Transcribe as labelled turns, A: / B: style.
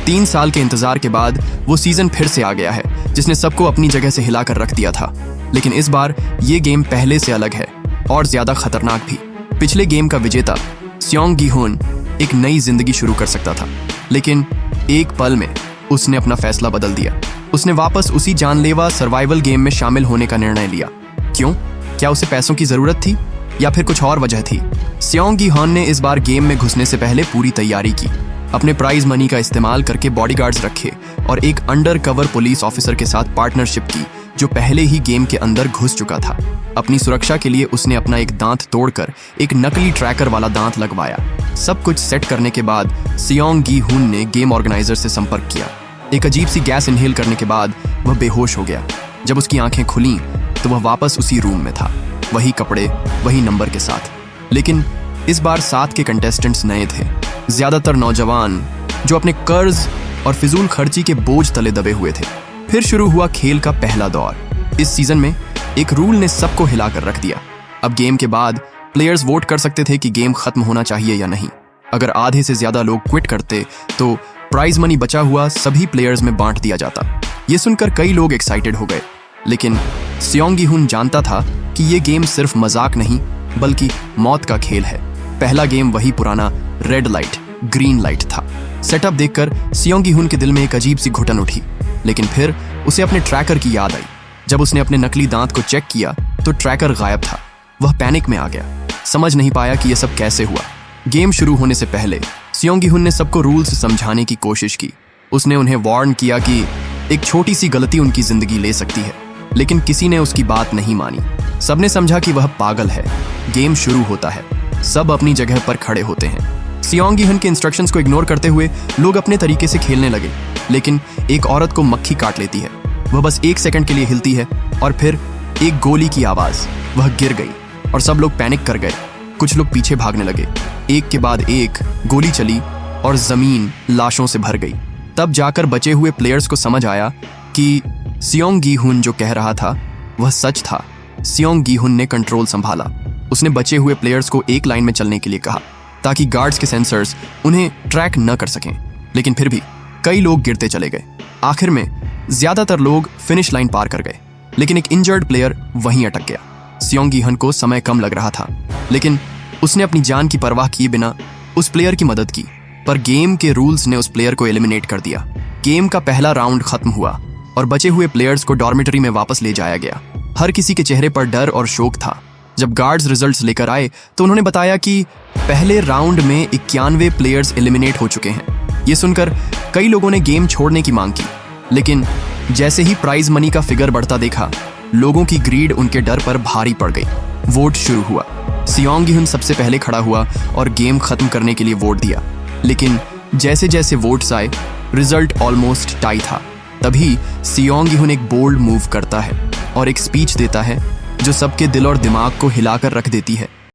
A: 3 साल के इंतजार के बाद वो सीजन फिर से आ गया है, जिसने सबको अपनी जगह से हिलाकर रख दिया था। लेकिन इस बार ये गेम पहले से अलग है और ज्यादा खतरनाक भी। पिछले गेम का विजेता सियोंग गी-हुन एक नई जिंदगी शुरू कर सकता था, लेकिन एक पल में उसने अपना फैसला बदल दिया। उसने वापस उसी जानलेवा सर्वाइवल गेम में शामिल होने का निर्णय लिया। क्यों? क्या उसे पैसों की जरूरत थी या फिर कुछ और वजह थी? सियोंग गी-हुन ने इस बार गेम में घुसने से पहले पूरी तैयारी की। अपने प्राइज मनी का इस्तेमाल करके बॉडीगार्ड्स रखे और एक अंडर कवर पुलिस ऑफिसर के साथ पार्टनरशिप की, जो पहले ही गेम के अंदर घुस चुका था। अपनी सुरक्षा के लिए उसने अपना एक दांत तोड़कर एक नकली ट्रैकर वाला दांत लगवाया। सब कुछ सेट करने के बाद सियोंग गी-हुन ने गेम ऑर्गेनाइजर से संपर्क किया। एक अजीब सी गैस इनहेल करने के बाद वह बेहोश हो गया। जब उसकी आंखें खुलीं तो वह वापस उसी रूम में था, वही कपड़े, वही नंबर के साथ। लेकिन इस बार 7 के कंटेस्टेंट्स नए थे, ज्यादातर नौजवान जो अपने कर्ज और फिजूल खर्ची के बोझ तले दबे हुए थे। फिर शुरू हुआ खेल का पहला दौर। इस सीजन में एक रूल ने सबको हिलाकर रख दिया। अब गेम के बाद प्लेयर्स वोट कर सकते थे कि गेम खत्म होना चाहिए या नहीं। अगर आधे से ज्यादा लोग क्विट करते तो प्राइज मनी बचा हुआ सभी प्लेयर्स में बांट दिया जाता। ये सुनकर कई लोग एक्साइटेड हो गए, लेकिन सियोंग गी-हुन जानता था कि ये गेम सिर्फ मजाक नहीं बल्कि मौत का खेल है। पहला गेम वही पुराना रेड लाइट ग्रीन लाइट था। सेटअप देखकर सियोंग गी-हुन के दिल में एक अजीब सी घुटन उठी, लेकिन फिर उसे अपने ट्रैकर की याद आई। जब उसने अपने नकली दांत को चेक किया तो ट्रैकर गायब था। वह पैनिक में आ गया, समझ नहीं पाया कि यह सब कैसे हुआ। गेम शुरू होने से पहले सियोंग गी-हुन ने सबको रूल्स समझाने की कोशिश की। उसने उन्हें वार्न किया कि एक छोटी सी गलती उनकी जिंदगी ले सकती है, लेकिन किसी ने उसकी बात नहीं मानी। सबने समझा कि वह पागल है। गेम शुरू होता है, सब अपनी जगह पर खड़े होते हैं। सियोंग गी-हुन के इंस्ट्रक्शंस को इग्नोर करते हुए लोग अपने तरीके से खेलने लगे, लेकिन एक औरत को मक्खी काट लेती है। वह बस 1 सेकंड के लिए हिलती है और फिर एक गोली की आवाज, वह गिर गई और सब लोग पैनिक कर गए। कुछ लोग पीछे भागने लगे। एक के बाद एक गोली चली और जमीन लाशों से भर गई। तब जाकर बचे हुए प्लेयर्स को समझ आया कि सियोंग गी-हुन जो कह रहा था वह सच था। सियोंग गी-हुन ने कंट्रोल संभाला। उसने बचे हुए प्लेयर्स को एक लाइन में चलने के लिए कहा ताकि गार्ड्स के सेंसर्स उन्हें ट्रैक न कर सकें, लेकिन फिर भी कई लोग गिरते चले गए। आखिर में ज्यादातर लोग फिनिश लाइन पार कर गए, लेकिन एक इंजर्ड प्लेयर वहीं अटक गया। सियोंग गी-हुन को समय कम लग रहा था, लेकिन उसने अपनी जान की परवाह किए बिना उस प्लेयर की मदद की। पर गेम के रूल्स ने उस प्लेयर को एलिमिनेट कर दिया। गेम का पहला राउंड खत्म हुआ और बचे हुए प्लेयर्स को डॉर्मेटरी में वापस ले जाया गया। हर किसी के चेहरे पर डर और शोक था। जब गार्ड्स रिजल्ट्स लेकर आए तो उन्होंने बताया कि पहले राउंड में 91 प्लेयर्स एलिमिनेट हो चुके हैं। ये सुनकर कई लोगों ने गेम छोड़ने की मांग की, लेकिन जैसे ही प्राइज मनी का फिगर बढ़ता देखा, लोगों की ग्रीड उनके डर पर भारी पड़ गई। वोट शुरू हुआ। सियोंग गी-हुन सबसे पहले खड़ा हुआ और गेम खत्म करने के लिए वोट दिया, लेकिन जैसे जैसे वोट्स आए रिजल्ट ऑलमोस्ट टाई था। तभी सियोंग गी-हुन एक बोल्ड मूव करता है और एक स्पीच देता है जो सबके दिल और दिमाग को हिलाकर रख देती है।